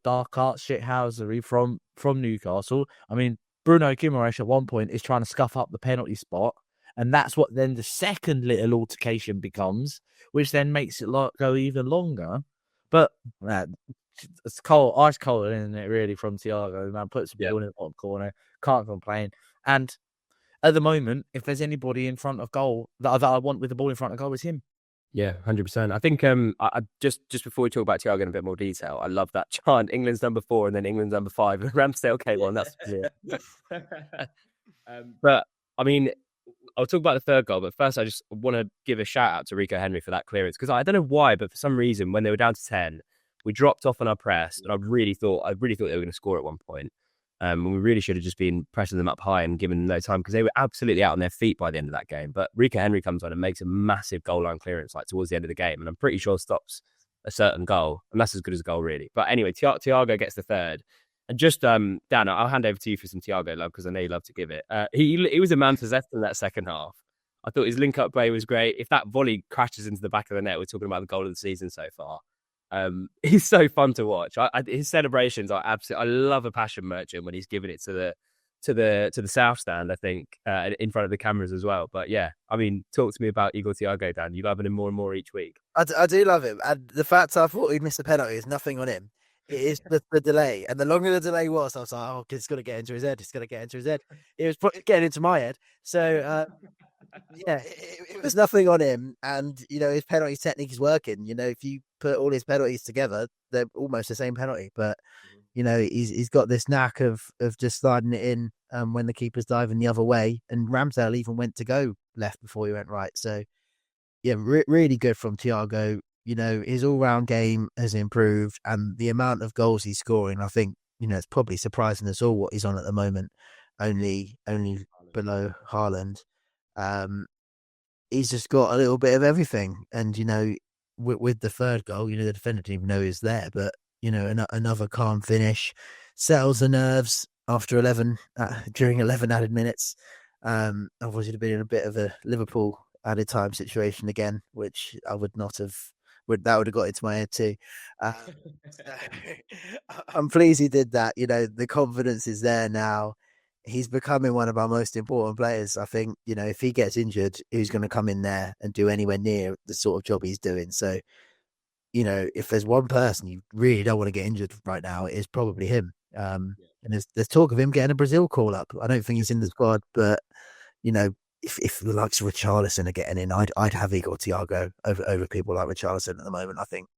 dark arts shithousery from Newcastle. I mean, Bruno Guimaraes at one point is trying to scuff up the penalty spot, and that's what then the second little altercation becomes, which then makes it go even longer. But it's cold, ice cold, isn't it, really, from Thiago? Man, puts the ball in the bottom corner, can't complain. And at the moment, if there's anybody in front of goal that I want with the ball in front of goal, it's him. Yeah, 100%. I think I just before we talk about Thiago in a bit more detail, I love that chant, England's number 4 and then England's number 5. Ramsdale came on, that's clear. But, I mean, I'll talk about the third goal, but first I just want to give a shout out to Rico Henry for that clearance, because I don't know why, but for some reason, when they were down to 10, we dropped off on our press, and I really thought they were going to score at one point. And we really should have just been pressing them up high and giving them no time, because they were absolutely out on their feet by the end of that game. But Rico Henry comes on and makes a massive goal line clearance like towards the end of the game, and I'm pretty sure stops a certain goal, and that's as good as a goal really. But anyway, Thiago gets the third, and just Dan, I'll hand over to you for some Thiago love, because I know you love to give it. He was a man possessed in that second half. I thought his link up play was great. If that volley crashes into the back of the net, we're talking about the goal of the season so far. He's so fun to watch. His celebrations are absolutely. I love a passion merchant when he's giving it to the south stand. I think in front of the cameras as well. But yeah, I mean, talk to me about Igor Thiago, Dan. You loving him more and more each week. I do love him, and the fact I thought he'd miss a penalty is nothing on him. It is the delay, and the longer the delay was, I was like, "Oh, it's going to get into his head. It's going to get into his head." It was getting into my head. So yeah, it was nothing on him, and his penalty technique is working. If you put all his penalties together, they're almost the same penalty. But he's got this knack of just sliding it in when the keeper's diving the other way, and Ramsdale even went to go left before he went right. So yeah, really good from Thiago. His all-round game has improved, and the amount of goals he's scoring, I think, it's probably surprising us all what he's on at the moment, only below Haaland. He's just got a little bit of everything, and with the third goal, the defender didn't even know he was there, but another calm finish, settles the nerves after 11 during 11 added minutes. Otherwise it'd have been in a bit of a Liverpool added time situation again, which I would not have. That would have got into my head too. I'm pleased he did that. The confidence is there now. He's becoming one of our most important players. I think, if he gets injured, who's going to come in there and do anywhere near the sort of job he's doing? So, if there's one person you really don't want to get injured right now, it is probably him. And there's talk of him getting a Brazil call up. I don't think he's in the squad, but, if the likes of Richarlison are getting in, I'd have Igor Thiago over people like Richarlison at the moment, I think.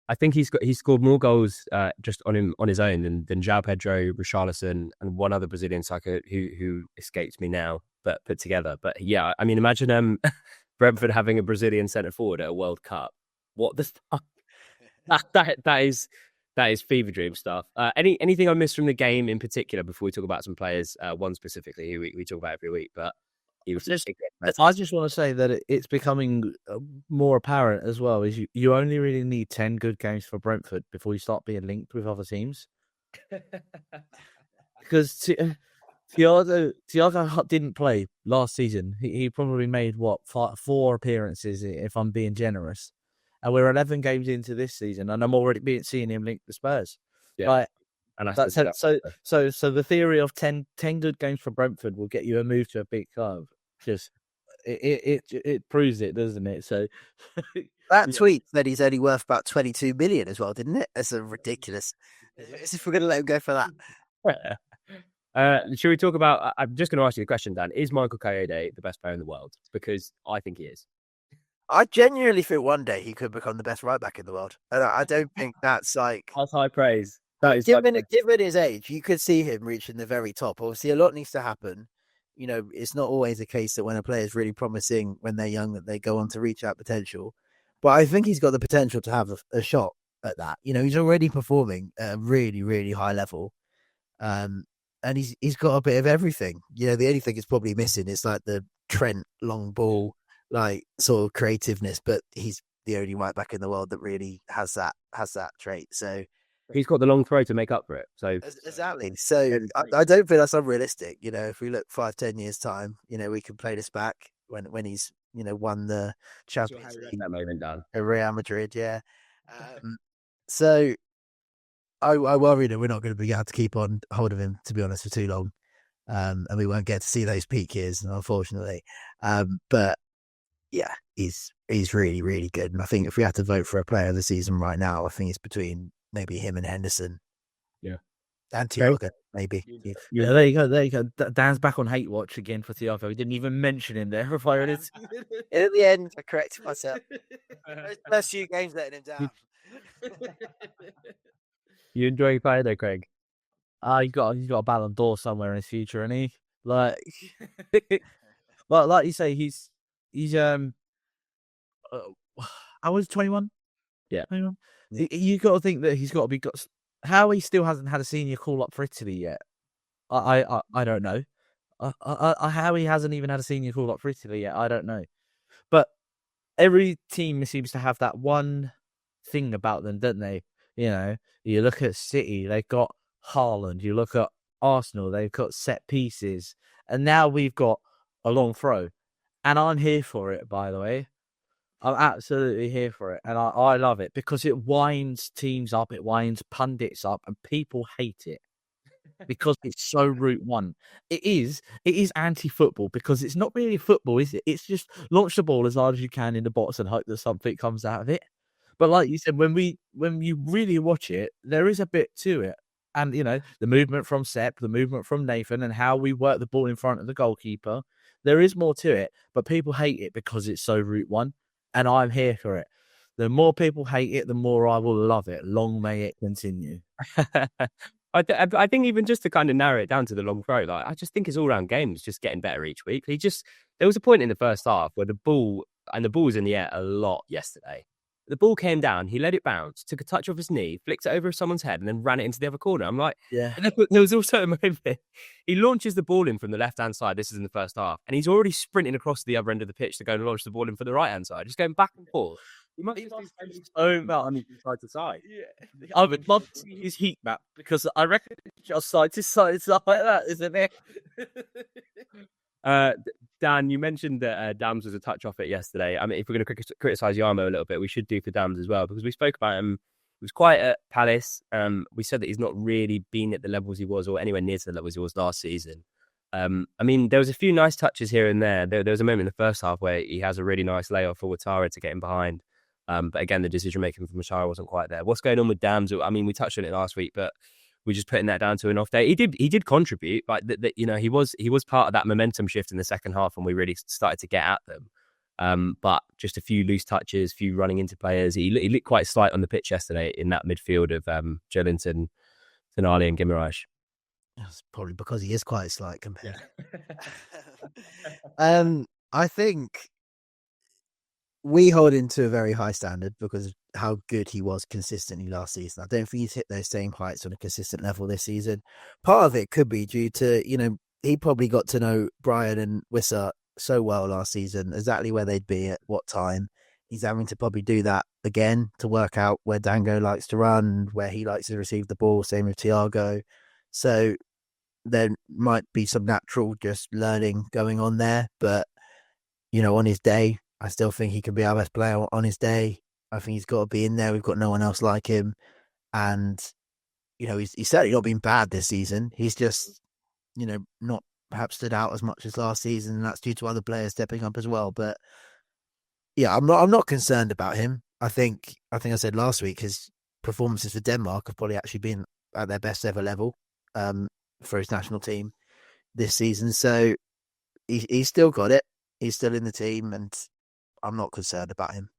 I think he's scored more goals just on his own than João Pedro, Richarlison, and one other Brazilian striker who escapes me now, but put together. But yeah, I mean, imagine Brentford having a Brazilian centre forward at a World Cup. What the stuff? That is fever dream stuff. Anything I missed from the game in particular before we talk about some players? One specifically who we talk about every week, but. I just want to say that it's becoming more apparent as well. Is you only really need 10 good games for Brentford before you start being linked with other teams. Because Thiago didn't play last season. He probably made 4 appearances, if I'm being generous. And we're 11 games into this season, and I'm already seeing him linked to Spurs. Yeah. And so the theory of 10 good games for Brentford will get you a move to a big club. Just it proves it, doesn't it? So that tweet said he's only worth about 22 million as well, didn't it? That's ridiculous. As if we're going to let him go for that. Should we talk about? I'm just going to ask you a question, Dan. Is Michael Kayode the best player in the world? Because I think he is. I genuinely think one day he could become the best right back in the world, and I don't think that's high praise. Given his age, you could see him reaching the very top. Obviously, a lot needs to happen. It's not always the case that when a player is really promising when they're young that they go on to reach that potential. But I think he's got the potential to have a shot at that. He's already performing at a really, really high level. And he's got a bit of everything. The only thing he's probably missing is like the Trent long ball, like sort of creativeness. But he's the only right back in the world that really has that trait. So he's got the long throw to make up for it. So exactly. So I don't think that's unrealistic. If we look 5-10 years time, we can play this back when he's won the Champions League. That moment done. Real Madrid, yeah. So I worry that we're not going to be able to keep on hold of him, to be honest, for too long. And we won't get to see those peak years, unfortunately. But yeah, he's really, really good. And I think if we had to vote for a player of the season right now, I think it's between maybe him and Henderson. Yeah. And Thiago, maybe. Yeah, there you go. Dan's back on hate watch again for Thiago. He didn't even mention him there. If I heard it. At the end, I corrected myself. Those first few games letting him down. You enjoying Kayode, Craig? He's got a Ballon d'Or somewhere in his future, and he like you say, he's I was 21. Yeah. 21. You got to think that he's got to be how he still hasn't had a senior call up for Italy yet. I don't know. How he hasn't even had a senior call up for Italy yet, I don't know. But every team seems to have that one thing about them, don't they? You look at City, they've got Haaland. You look at Arsenal, they've got set pieces. And now we've got a long throw. And I'm here for it, by the way. I'm absolutely here for it. And I love it because it winds teams up, it winds pundits up, and people hate it because it's so Route One. It is anti-football because it's not really football, is it? It's just launch the ball as hard as you can in the box and hope that something comes out of it. But like you said, when you really watch it, there is a bit to it. And, the movement from Sepp, the movement from Nathan, and how we work the ball in front of the goalkeeper, there is more to it. But people hate it because it's so Route One. And I'm here for it. The more people hate it, the more I will love it. Long may it continue. I think even just to kind of narrow it down to the long throw, like I just think his all-round game is just getting better each week. There was a point in the first half where the ball was in the air a lot yesterday. The ball came down, he let it bounce, took a touch off his knee, flicked it over someone's head, and then ran it into the other corner. I'm like, yeah. And there was also a moment he launches the ball in from the left-hand side. This is in the first half. And he's already sprinting across the other end of the pitch to go and launch the ball in for the right-hand side, just going back and forth. He must be so much side to side. Yeah. I would love to see his heat map because I reckon it's just side to side stuff like that, isn't it? Dan, you mentioned that Dams was a touch off it yesterday. I mean, if we're going to criticise Yarmo a little bit, we should do for Dams as well, because we spoke about him. He was quiet at Palace. We said that he's not really been at the levels he was, or anywhere near to the levels he was last season. I mean, there was a few nice touches here and there. There was a moment in the first half where he has a really nice layoff for Ouattara to get him behind. But again, the decision-making from Ouattara wasn't quite there. What's going on with Dams? I mean, we touched on it last week, but we're just putting that down to an off day. He did contribute, like that. He was part of that momentum shift in the second half, and we really started to get at them. But just a few loose touches, few running into players. He looked quite slight on the pitch yesterday in that midfield of Joelinton, Tonali, and Guimaraes. That's probably because he is quite slight compared. Yeah. I think we hold him to a very high standard because of how good he was consistently last season. I don't think he's hit those same heights on a consistent level this season. Part of it could be due to, he probably got to know Brian and Wissa so well last season, exactly where they'd be at what time. He's having to probably do that again to work out where Dango likes to run, where he likes to receive the ball, same with Thiago. So there might be some natural just learning going on there. But, on his day, I still think he can be our best player on his day. I think he's got to be in there. We've got no one else like him. And, he's certainly not been bad this season. He's just, not perhaps stood out as much as last season. And that's due to other players stepping up as well. But yeah, I'm not concerned about him. I think I said last week, his performances for Denmark have probably actually been at their best ever level for his national team this season. So he's still got it. He's still in the team, and I'm not concerned about him.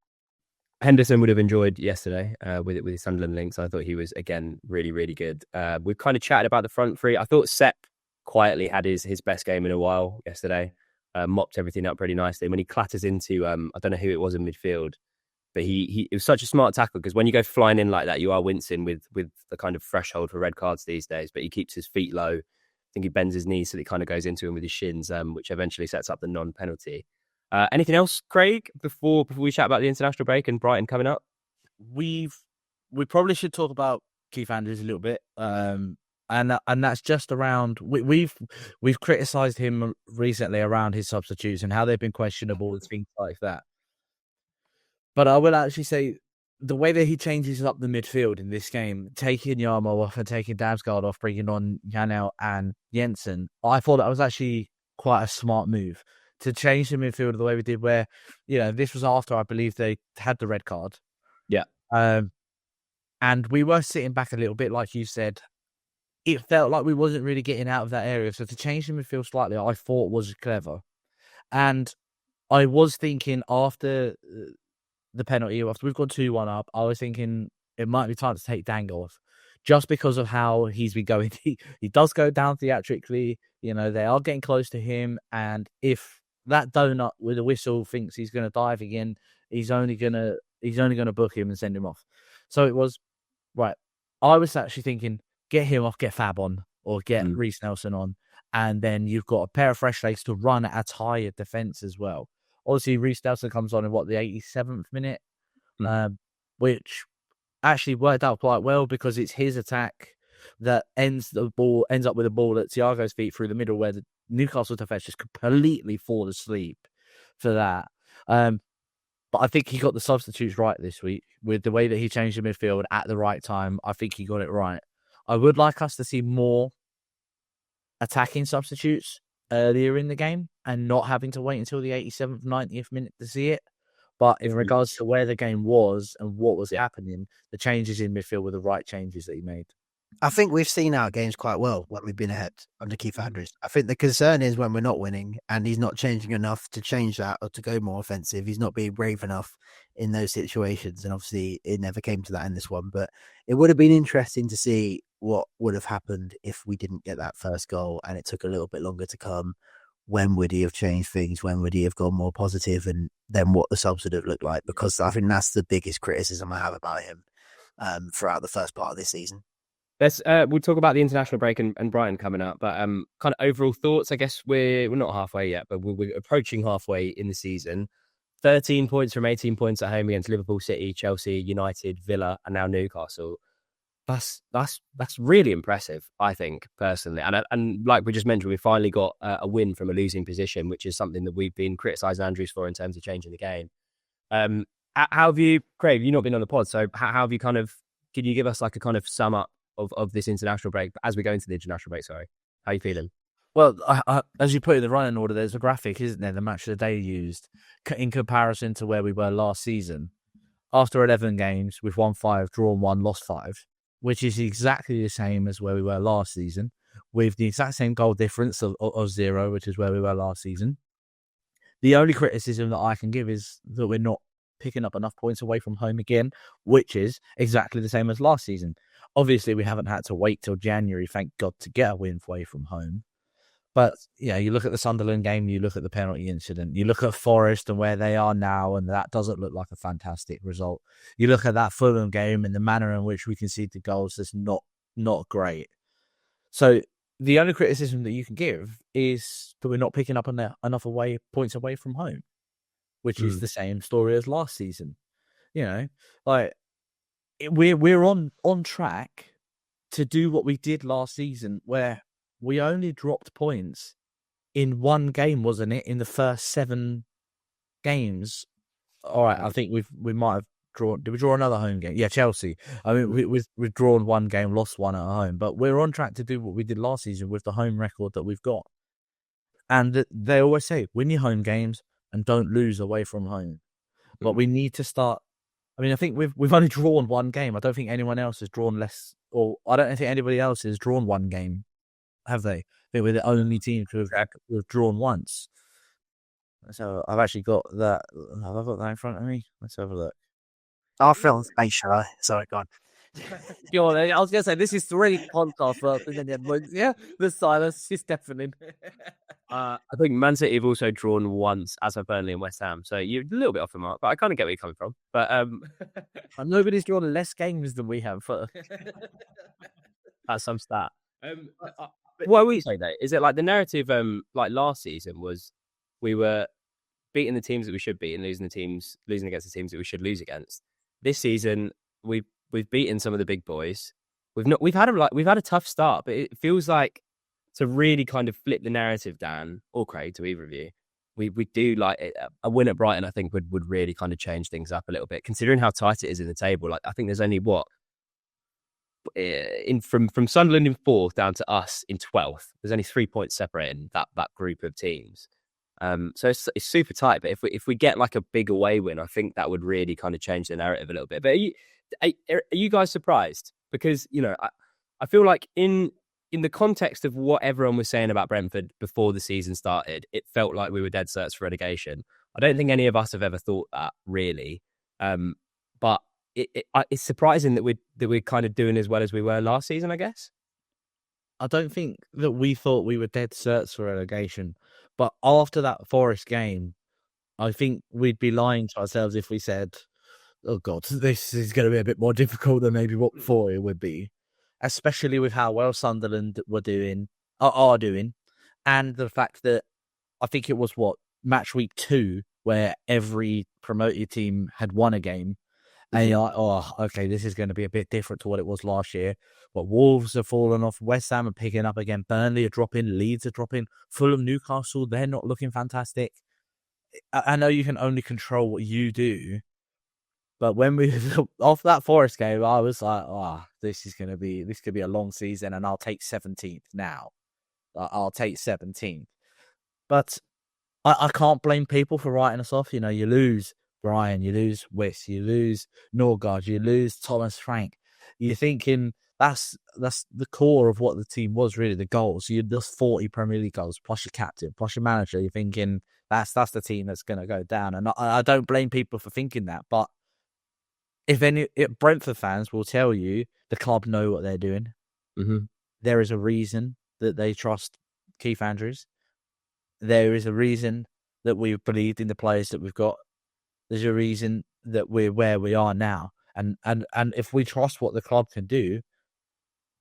Henderson would have enjoyed yesterday with his Sunderland links. I thought he was, again, really, really good. We've kind of chatted about the front three. I thought Sepp quietly had his best game in a while yesterday. Mopped everything up pretty nicely. When he clatters into, I don't know who it was in midfield, But it was such a smart tackle, because when you go flying in like that, you are wincing with the kind of threshold for red cards these days. But he keeps his feet low. I think he bends his knees so that he kind of goes into him with his shins, which eventually sets up the non-penalty. Anything else, Craig, before we chat about the international break and Brighton coming up? We probably should talk about Keith Andrews a little bit, and that's just around. We've criticised him recently around his substitutes and how they've been questionable and things like that. But I will actually say the way that he changes up the midfield in this game, taking Yarmo off and taking Damsgaard off, bringing on Janel and Jensen, I thought that was actually quite a smart move to change the midfield the way we did, where, this was after, I believe, they had the red card. Yeah. And we were sitting back a little bit, like you said. It felt like we wasn't really getting out of that area. So to change the midfield slightly, I thought was clever. And I was thinking after the penalty, after we've gone 2-1 up, I was thinking it might be time to take Dango off, just because of how he's been going. He does go down theatrically. They are getting close to him, and if that donut with a whistle thinks he's going to dive again, he's only going to book him and send him off. So it was right. I was actually thinking, get him off, get Fab on, or get Reece Nelson on, and then you've got a pair of fresh legs to run at a tired defence as well. Obviously, Reece Nelson comes on in the 87th minute, which actually worked out quite well, because it's his attack that ends up with a ball at Thiago's feet through the middle, where the Newcastle defence just completely fall asleep for that. But I think he got the substitutes right this week with the way that he changed the midfield at the right time. I think he got it right. I would like us to see more attacking substitutes earlier in the game and not having to wait until the 87th, 90th minute to see it. But in regards to where the game was and what was happening, the changes in midfield were the right changes that he made. I think we've seen our games quite well when we've been ahead under Keith Andrews. I think the concern is when we're not winning and he's not changing enough to change that or to go more offensive. He's not being brave enough in those situations. And obviously it never came to that in this one. But it would have been interesting to see what would have happened if we didn't get that first goal and it took a little bit longer to come. When would he have changed things? When would he have gone more positive? And then what the subs would have looked like? Because I think that's the biggest criticism I have about him throughout the first part of this season. We'll talk about the international break and Brighton coming up, but kind of overall thoughts. I guess we're not halfway yet, but we're approaching halfway in the season. 13 points from 18 points at home against Liverpool, City, Chelsea, United, Villa, and now Newcastle. That's really impressive, I think, personally. And like we just mentioned, we finally got a win from a losing position, which is something that we've been criticising Andrews for in terms of changing the game. How have you, Craig? You've not been on the pod, so how have you kind of? Can you give us like a kind of sum up of this international break as we go into the international break? Sorry, how are you feeling? Well, as you put in the running order, there's a graphic, isn't there? The match of the day used in comparison to where we were last season. After 11 games, we've won 5, drawn 1, lost 5, which is exactly the same as where we were last season, with the exact same goal difference of 0, which is where we were last season. The only criticism that I can give is that we're not picking up enough points away from home again, which is exactly the same as last season. Obviously, we haven't had to wait till January, thank God, to get a win away from home. But, you look at the Sunderland game, you look at the penalty incident, you look at Forest and where they are now, and that doesn't look like a fantastic result. You look at that Fulham game and the manner in which we concede the goals is not great. So the only criticism that you can give is that we're not picking up enough points away from home, which is the same story as last season. We're on track to do what we did last season, where we only dropped points in one game, wasn't it? In the first 7 games. All right, I think we might have drawn. Did we draw another home game? Yeah, Chelsea. I mean, we've drawn one game, lost one at home, but we're on track to do what we did last season with the home record that we've got. And they always say, win your home games and don't lose away from home. But we need to start. I mean, I think we've only drawn one game. I don't think anyone else has drawn less, or I don't think anybody else has drawn one game. Have they? I think we're the only team to have drawn once. So I've actually got that. Have I got that in front of me? Let's have a look. I'll fill in space, shall I? Sorry, go on. Go on, I was going to say, this is 3 podcasts worth, and then the silence is deafening. I think Man City have also drawn once, as have Burnley and West Ham. So you're a little bit off the mark, but I kind of get where you're coming from. But And nobody's drawn less games than we have. that's some stat. What we say though, is it like the narrative? Like last season was we were beating the teams that we should beat and losing against the teams that we should lose against. This season, we've beaten some of the big boys. We've had a tough start, but it feels like to really kind of flip the narrative, Dan or Craig, to either of you, we do like a win at Brighton. I think would really kind of change things up a little bit, considering how tight it is in the table. Like I think there's only from Sunderland in 4th down to us in 12th. There's only 3 points separating that group of teams. So it's super tight. But if we get like a big away win, I think that would really kind of change the narrative a little bit. But are you guys surprised? Because I feel like in the context of what everyone was saying about Brentford before the season started, it felt like we were dead certs for relegation. I don't think any of us have ever thought that really, but it's surprising that we're kind of doing as well as we were last season, I guess. I don't think that we thought we were dead certs for relegation, but after that Forest game, I think we'd be lying to ourselves if we said, "Oh God, this is going to be a bit more difficult than maybe what before it would be." Especially with how well Sunderland are doing, and the fact that I think it was match week 2 where every promoted team had won a game, and you're like, okay, this is going to be a bit different to what it was last year. But Wolves have fallen off, West Ham are picking up again, Burnley are dropping, Leeds are dropping, Fulham, Newcastle, they're not looking fantastic. I know you can only control what you do. But when we off that Forest game, I was like, this could be a long season, and I'll take 17th now. I'll take 17th. But I can't blame people for writing us off. You lose Brian, you lose Wiss, you lose Norgard, you lose Thomas Frank. You're thinking that's the core of what the team was, really, the goals. You lost 40 Premier League goals, plus your captain, plus your manager. You're thinking that's the team that's going to go down. And I don't blame people for thinking that, but if Brentford fans will tell you the club know what they're doing. Mm-hmm. There is a reason that they trust Keith Andrews. There is a reason that we've believed in the players that we've got. There's a reason that we're where we are now. And if we trust what the club can do,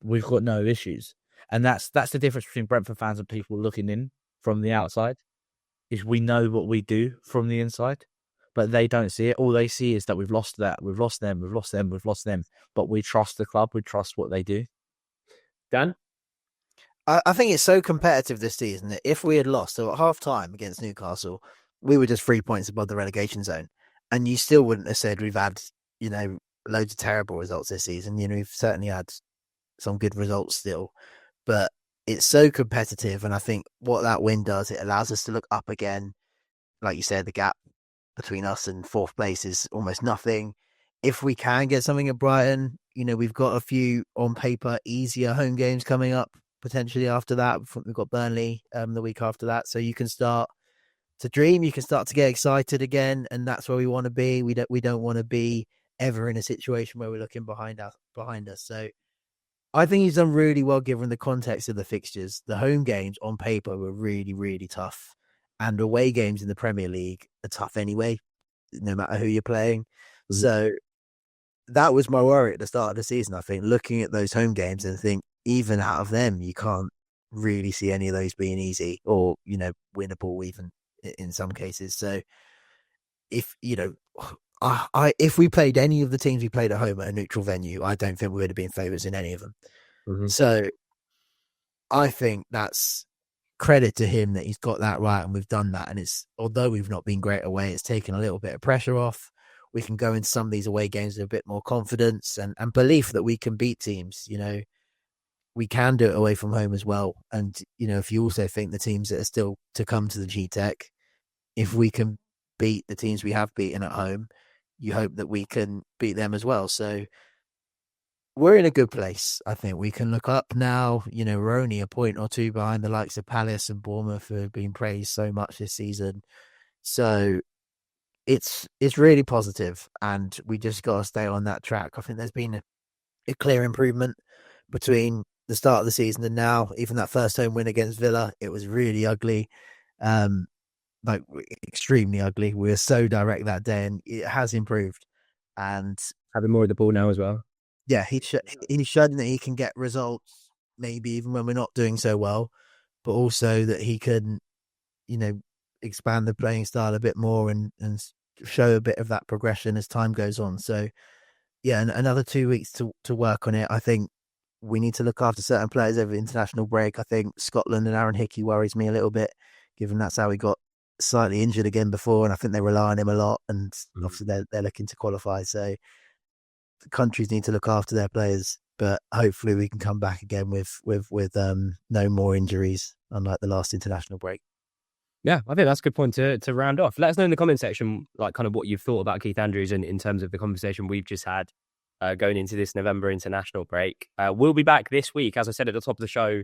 we've got no issues. And that's the difference between Brentford fans and people looking in from the outside, is we know what we do from the inside. But they don't see it. All they see is that we've lost that, we've lost them, we've lost them, we've lost them. But we trust the club, we trust what they do. Dan? I think it's so competitive this season that if we had lost, so at half time against Newcastle, we were just 3 points above the relegation zone. And you still wouldn't have said we've had, loads of terrible results this season. We've certainly had some good results still. But it's so competitive. And I think what that win does, it allows us to look up again. Like you said, the gap between us and 4th place is almost nothing. If we can get something at Brighton, we've got a few on paper easier home games coming up potentially after that. We've got Burnley the week after that, so you can start to dream, you can start to get excited again, and that's where we want to be. We don't want to be ever in a situation where we're looking behind us. So I think he's done really well given the context of the fixtures. The home games on paper were really, really tough. And away games in the Premier League are tough anyway, no matter who you're playing. Mm-hmm. So that was my worry at the start of the season, I think, looking at those home games and think even out of them, you can't really see any of those being easy or, winnable even in some cases. So if we played any of the teams we played at home at a neutral venue, I don't think we would have been favourites in any of them. Mm-hmm. So I think that's credit to him that he's got that right, and we've done that. And it's, although we've not been great away, it's taken a little bit of pressure off. We can go into some of these away games with a bit more confidence and belief that we can beat teams. We can do it away from home as well. And, if you also think the teams that are still to come to the Gtech, if we can beat the teams we have beaten at home, you hope that we can beat them as well. So we're in a good place. I think we can look up now. We're only a point or two behind the likes of Palace and Bournemouth, who have been praised so much this season. So it's really positive, and we just got to stay on that track. I think there's been a clear improvement between the start of the season and now. Even that first home win against Villa, it was really ugly, like extremely ugly. We were so direct that day, and it has improved. And having more of the ball now as well. Yeah, he's shown that he can get results, maybe even when we're not doing so well, but also that he can, expand the playing style a bit more and show a bit of that progression as time goes on. So, yeah, another 2 weeks to work on it. I think we need to look after certain players over the international break. I think Scotland and Aaron Hickey worries me a little bit, given that's how he got slightly injured again before, and I think they rely on him a lot, and obviously they're looking to qualify. So the countries need to look after their players, but hopefully we can come back again with no more injuries, unlike the last international break. Yeah, I think that's a good point to round off. Let us know in the comment section, like kind of what you've thought about Keith Andrews in terms of the conversation we've just had going into this November international break. We'll be back this week. As I said at the top of the show,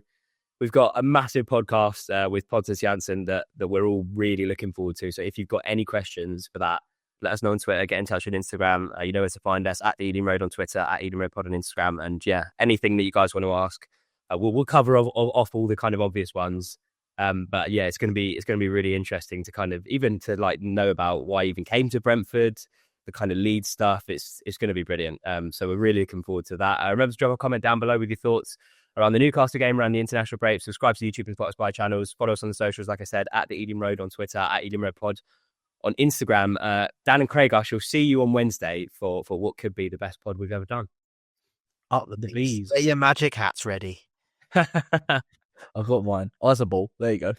we've got a massive podcast with Pontus Janssen that we're all really looking forward to. So if you've got any questions for that, let us know on Twitter, get in touch on Instagram. You know where to find us, at the Ealing Road on Twitter, at Ealing Road Pod on Instagram. And yeah, anything that you guys want to ask, we'll cover off all the kind of obvious ones. But yeah, it's going to be really interesting to kind of even to like know about why he even came to Brentford, the kind of lead stuff. It's going to be brilliant. So we're really looking forward to that. Remember to drop a comment down below with your thoughts around the Newcastle game, around the international break. Subscribe to the YouTube and Spotify channels. Follow us on the socials, like I said, at the Ealing Road on Twitter, at Ealing Road Pod on Instagram. Dan and Craig, I shall see you on Wednesday for what could be the best pod we've ever done. Up the bees. Get your magic hats ready. I've got mine. Oh, that's a ball. There you go.